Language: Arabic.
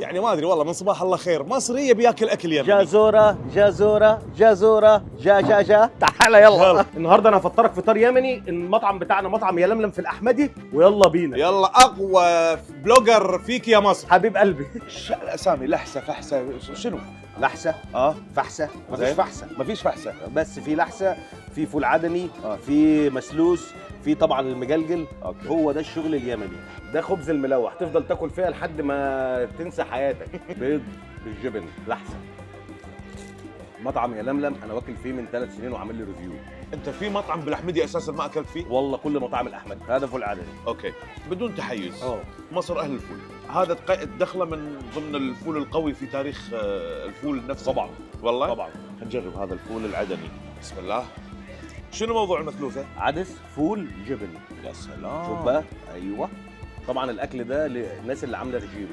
يعني ما ادري والله، من صباح الله خير مصري بياكل اكل يمني. جازورة جازورة جازورة جا تعالى يلا. النهارده انا هفطرك فطار يمني. المطعم بتاعنا مطعم يلملم في الاحمدي، ويلا بينا. يلا اقوى بلوجر فيك يا مصر. حبيب قلبي. الاسامي لحسه فحسه شنو؟ لحسه، فحسه، مفيش زين. فحسه، مفيش فحسه. بس في لحسه، في فول عدمي، في مسلوس، في طبعا المجلجل. أوكي. هو ده الشغل اليمني. ده خبز الملوح، تفضل تاكل فيها لحد ما تنسى حياتك. بيض بالجبن لحسه. مطعم يلملم انا واكل فيه من 3 سنين وعامل لي ريفيو. انت في مطعم بالاحمدي اساسا ما اكلت فيه؟ والله كل مطاعم الاحمد هذا فول عدمي. اوكي، بدون تحيز. اه مصر اهل الفول. هذا دخله من ضمن الفول القوي في تاريخ الفول نفسه. طبعا والله طبعا. نجرب هذا الفول العدني. بسم الله. شنو موضوع المثلوثه؟ عدس فول جبن. يا سلام. شوف بقى. ايوه طبعا الاكل ده للناس اللي عامله رجيم.